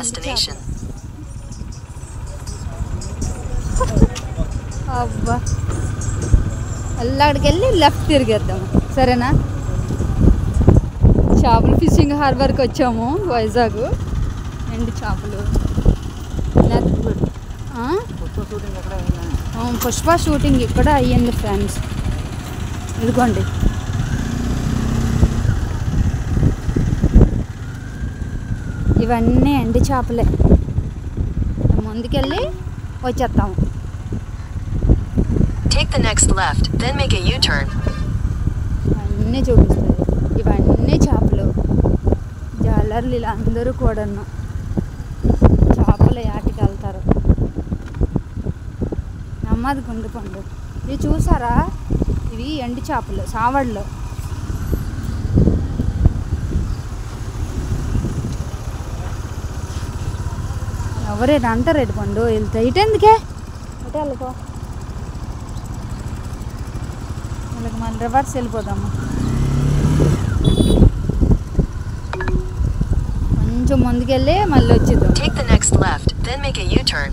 destination. అబ్బా అక్కడికి వెళ్ళి లెఫ్ట్ తిరిగేద్దాము సరేనా. చేపలు ఫిషింగ్ హార్బర్కి వచ్చాము వైజాగ్. ఎండు చేపలు పుష్ప షూటింగ్ ఇక్కడ అయ్యింది ఫ్రెండ్స్. ఇదిగోండి ఇవన్నీ ఎండి చేపలే. ముందుకెళ్ళి వచ్చేస్తాము. Take the next left, then make a U-turn. అన్నీ చూపిస్తుంది. ఇవన్నీ చేపలు జాలర్లు ఇలా అందరూ కూడాను చేపలు యాటికి వెళ్తారు. నమ్మది గుండు పండు ఇవి చూసారా, ఇవి ఎండి చేపలు సావడ్లు. ఎవరేనా అంటారు రెడ్డి పండు వెళ్తా ఇటు ఎందుకే ఇటే వెళ్ళిపో. వాళ్ళకి మన రివర్స్ వెళ్ళిపోదాము. కొంచెం ముందుకెళ్ళి మళ్ళీ వచ్చేద్దాం. Take the next left, then make a U-turn.